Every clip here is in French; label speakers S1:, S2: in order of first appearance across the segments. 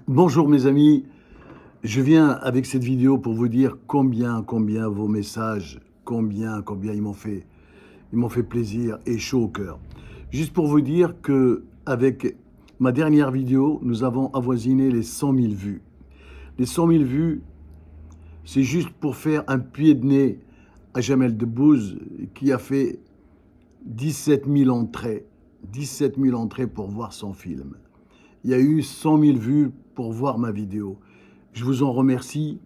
S1: Bonjour mes amis, je viens avec cette vidéo pour vous dire combien vos messages, combien ils m'ont fait plaisir et chaud au cœur. Juste pour vous dire que avec ma dernière vidéo, nous avons avoisiné les 100 000 vues. Les 100 000 vues, c'est juste pour faire un pied de nez à Jamel Debbouze qui a fait 17 000 entrées. 17 000 entrées pour voir son film. Il y a eu 100 000 vues pour voir ma vidéo. Je vous en remercie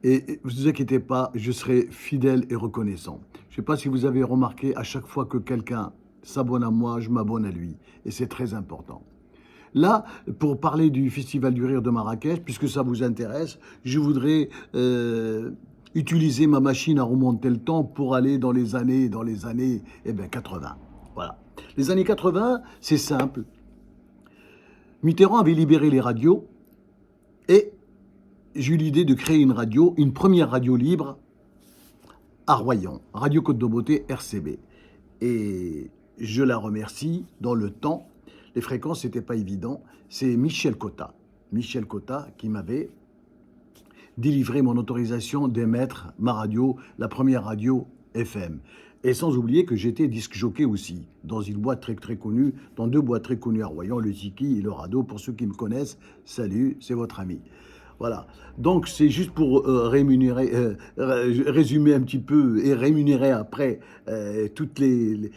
S1: et ne vous inquiétez pas, je serai fidèle et reconnaissant. Je ne sais pas si vous avez remarqué, à chaque fois que quelqu'un s'abonne à moi, je m'abonne à lui. Et c'est très important. Là, pour parler du Festival du Rire de Marrakech, puisque ça vous intéresse, je voudrais utiliser ma machine à remonter le temps pour aller dans les années 80. Voilà. Les années 80, c'est simple. Mitterrand avait libéré les radios et j'ai eu l'idée de créer une première radio libre à Royan, Radio Côte de Beauté RCB. Et je la remercie dans le temps. Les fréquences, n'était pas évident. C'est Michel Cotta qui m'avait délivré mon autorisation d'émettre ma radio, la première radio FM. Et sans oublier que j'étais disque jockey aussi, dans une boîte très connue, dans deux boîtes très connues à Royan, le Tiki et le Radeau. Pour ceux qui me connaissent, salut, c'est votre ami. Voilà. Donc c'est juste pour résumer un petit peu et rémunérer après toutes les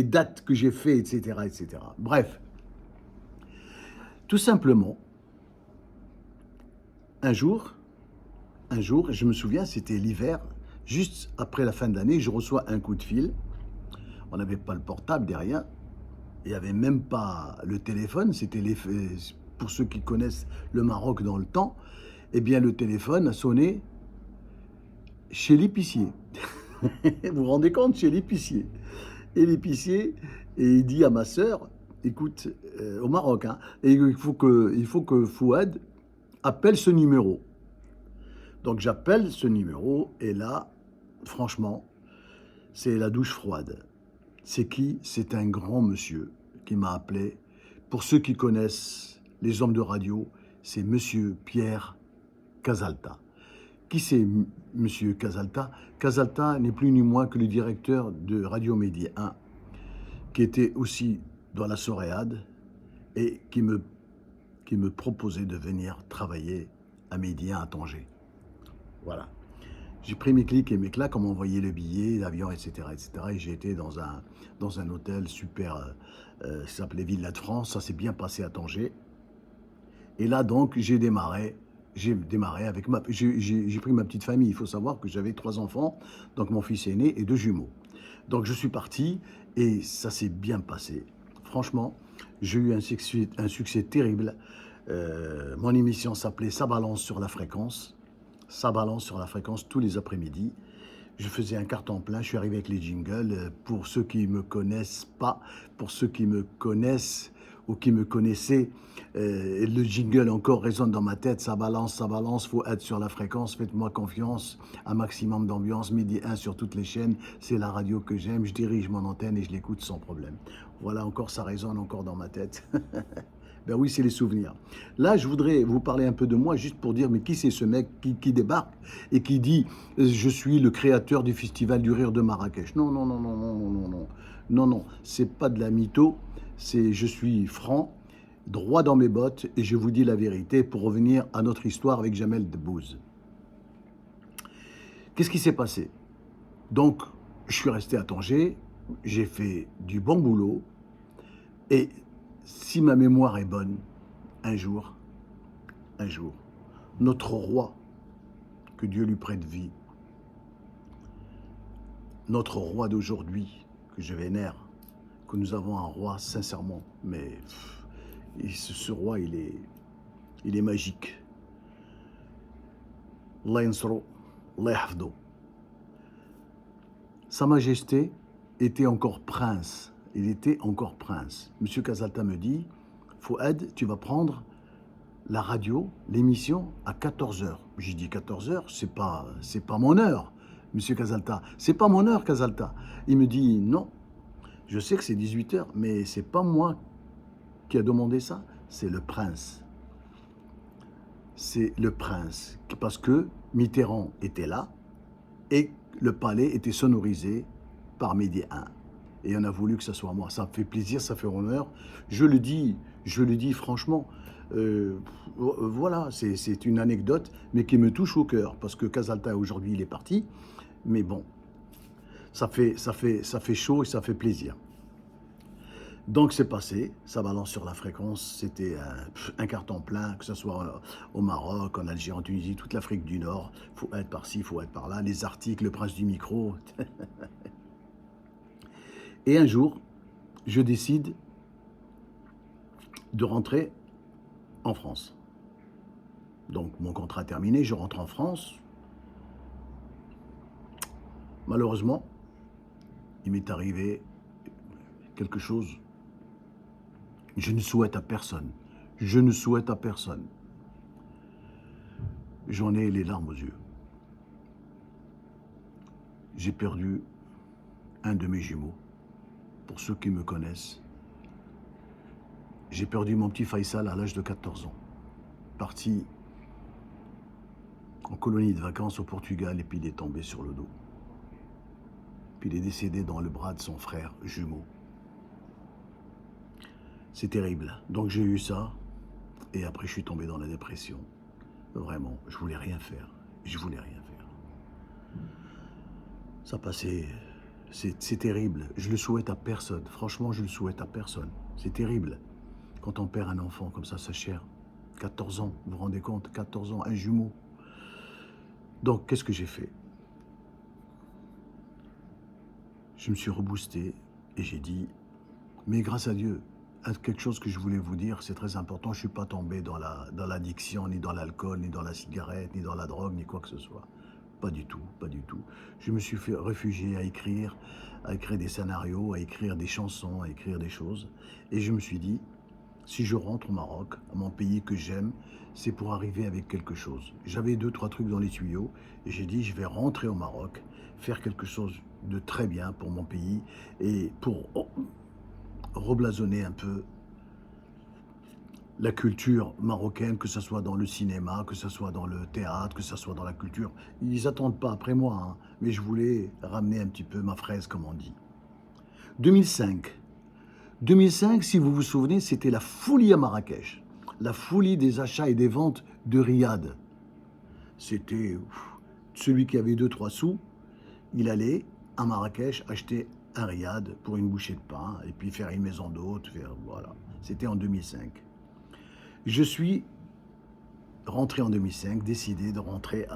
S1: dates que j'ai fait, etc., etc. Bref, tout simplement, un jour, je me souviens, c'était l'hiver, juste après la fin de l'année, je reçois un coup de fil. On n'avait pas le portable derrière. Il n'y avait même pas le téléphone. C'était pour ceux qui connaissent le Maroc dans le temps. Eh bien, le téléphone a sonné chez l'épicier. Vous vous rendez compte, chez l'épicier. Et l'épicier, il dit à ma sœur, écoute, au Maroc, hein, et il faut que Fouad appelle ce numéro. Donc j'appelle ce numéro et là, franchement, c'est la douche froide. C'est qui? C'est un grand monsieur qui m'a appelé. Pour ceux qui connaissent les hommes de radio, c'est monsieur Pierre Casalta. Qui c'est monsieur Casalta? Casalta n'est plus ni moins que le directeur de Radio Média 1, qui était aussi dans la Soréade et qui me proposait de venir travailler à Média à Tanger. Voilà. J'ai pris mes clics et mes claques, on m'a envoyé le billet, l'avion, etc., etc. Et j'ai été dans un hôtel super, qui s'appelait Villa de France. Ça s'est bien passé à Tanger. Et là, donc, j'ai démarré avec j'ai pris ma petite famille. Il faut savoir que j'avais 3 enfants, donc mon fils aîné et 2 jumeaux. Donc, je suis parti et ça s'est bien passé. Franchement, j'ai eu un succès terrible. Mon émission s'appelait Ça balance sur la fréquence. Ça balance sur la fréquence tous les après-midi. Je faisais un carton plein, je suis arrivé avec les jingles. Pour ceux qui ne me connaissent pas, pour ceux qui me connaissent ou qui me connaissaient, le jingle encore résonne dans ma tête. Ça balance, faut être sur la fréquence, faites-moi confiance. Un maximum d'ambiance, midi 1 sur toutes les chaînes. C'est la radio que j'aime, je dirige mon antenne et je l'écoute sans problème. Voilà, encore ça résonne encore dans ma tête. Ben oui, c'est les souvenirs. Là, je voudrais vous parler un peu de moi, juste pour dire, mais qui c'est ce mec qui débarque et qui dit « Je suis le créateur du Festival du Rire de Marrakech ». Non, non, non, non, non, non, non, non, non, non, c'est pas de la mytho, c'est je suis franc, droit dans mes bottes, et je vous dis la vérité pour revenir à notre histoire avec Jamel Debbouze. Qu'est-ce qui s'est passé? Donc, je suis resté à Tanger, j'ai fait du bon boulot, et si ma mémoire est bonne, un jour, notre roi, que Dieu lui prête vie, notre roi d'aujourd'hui, que je vénère, que nous avons un roi, sincèrement, mais ce roi, il est magique. Allah yansro, Allah yahfdo. Sa Majesté était encore prince. Il était encore prince. Monsieur Casalta me dit, Fouad, tu vas prendre la radio, l'émission à 14h. J'ai dit 14h, c'est pas mon heure, Monsieur Casalta. C'est pas mon heure, Casalta. Il me dit, non, je sais que c'est 18h, mais c'est pas moi qui a demandé ça, c'est le prince. c'est le prince. Parce que Mitterrand était là et le palais était sonorisé par Midi 1. Et on a voulu que ça soit moi. Ça me fait plaisir, ça fait honneur. Je le dis franchement. Voilà, c'est une anecdote, mais qui me touche au cœur. Parce que Casalta, aujourd'hui, il est parti. Mais bon, ça fait chaud et ça fait plaisir. Donc c'est passé, ça balance sur la fréquence, c'était un carton plein, que ce soit au Maroc, en Algérie, en Tunisie, toute l'Afrique du Nord, il faut être par-ci, il faut être par-là, les articles, le prince du micro. Et un jour, je décide de rentrer en France. Donc mon contrat terminé, je rentre en France. Malheureusement, il m'est arrivé quelque chose. Je ne souhaite à personne. Je ne souhaite à personne. J'en ai les larmes aux yeux. J'ai perdu un de mes jumeaux. Pour ceux qui me connaissent, j'ai perdu mon petit Faisal à l'âge de 14 ans. Parti en colonie de vacances au Portugal et puis il est tombé sur le dos. Puis il est décédé dans le bras de son frère jumeau. C'est terrible. Donc j'ai eu ça et après je suis tombé dans la dépression. Vraiment, je voulais rien faire. Je voulais rien faire. Ça passait, c'est terrible. Je le souhaite à personne. Franchement, je le souhaite à personne. C'est terrible. Quand on perd un enfant comme ça, sa chair. 14 ans, vous vous rendez compte? 14 ans, un jumeau. Donc, qu'est-ce que j'ai fait? Je me suis reboosté et j'ai dit, mais grâce à Dieu, quelque chose que je voulais vous dire, c'est très important, je ne suis pas tombé dans l'addiction, ni dans l'alcool, ni dans la cigarette, ni dans la drogue, ni quoi que ce soit. Pas du tout, pas du tout. Je me suis fait réfugier à écrire des scénarios, à écrire des chansons, à écrire des choses. Et je me suis dit, si je rentre au Maroc, à mon pays que j'aime, c'est pour arriver avec quelque chose. J'avais 2-3 trucs dans les tuyaux et j'ai dit, je vais rentrer au Maroc, faire quelque chose de très bien pour mon pays et pour reblasonner un peu la culture marocaine, que ce soit dans le cinéma, que ce soit dans le théâtre, que ce soit dans la culture. Ils n'attendent pas après moi, hein, mais je voulais ramener un petit peu ma fraise, comme on dit. 2005. 2005, si vous vous souvenez, c'était la folie à Marrakech. La folie des achats et des ventes de Riyad. C'était celui qui avait 2-3 sous, il allait à Marrakech acheter un Riyad pour une bouchée de pain et puis faire une maison d'hôte. Voilà. C'était en 2005. Je suis rentré en 2005, décidé de rentrer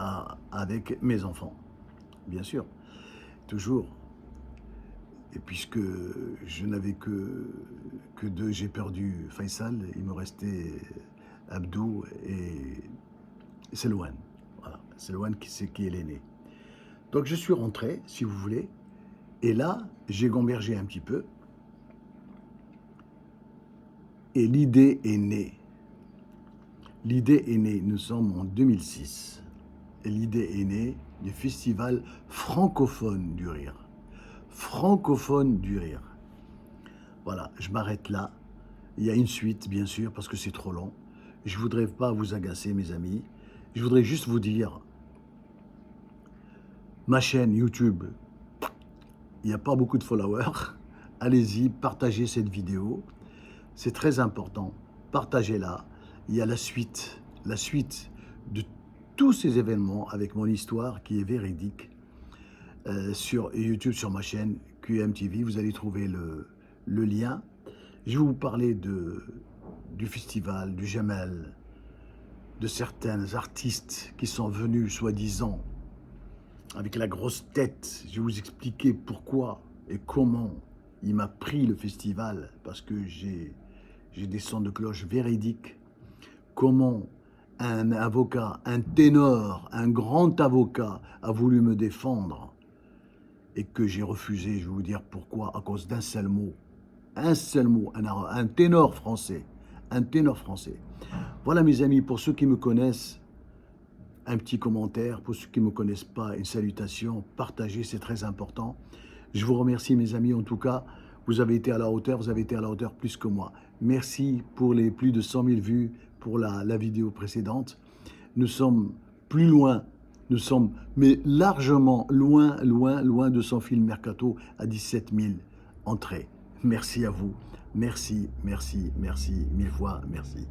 S1: avec mes enfants. Bien sûr, toujours. Et puisque je n'avais que 2, j'ai perdu Faisal, il me restait Abdou et Selouane. Voilà, Selouane qui est l'aîné. Donc je suis rentré, si vous voulez, et là, j'ai gambergé un petit peu. Et l'idée est née. L'idée est née, nous sommes en 2006. Et l'idée est née du festival francophone du rire. Francophone du rire. Voilà, je m'arrête là. Il y a une suite, bien sûr, parce que c'est trop long. Je ne voudrais pas vous agacer, mes amis. Je voudrais juste vous dire, ma chaîne YouTube, il n'y a pas beaucoup de followers. Allez-y, partagez cette vidéo. C'est très important. Partagez-la. Il y a la suite de tous ces événements avec mon histoire qui est véridique. Sur YouTube, sur ma chaîne QMTV, vous allez trouver le lien. Je vais vous parler du festival, du Jamel, de certains artistes qui sont venus, soi-disant, avec la grosse tête. Je vais vous expliquer pourquoi et comment il m'a pris le festival, parce que j'ai des sons de cloche véridiques. Comment un avocat, un ténor, un grand avocat a voulu me défendre et que j'ai refusé. Je vais vous dire pourquoi, à cause d'un seul mot, un ténor français, un ténor français. Voilà mes amis, pour ceux qui me connaissent, un petit commentaire, pour ceux qui ne me connaissent pas, une salutation, partagez, c'est très important. Je vous remercie mes amis, en tout cas, vous avez été à la hauteur, vous avez été à la hauteur plus que moi. Merci pour les plus de 100 000 vues pour la vidéo précédente. nous sommes plus loin, nous sommes mais largement loin, loin, loin de son film Mercato à 17 000 entrées. Merci à vous. Merci, merci, merci, mille fois merci.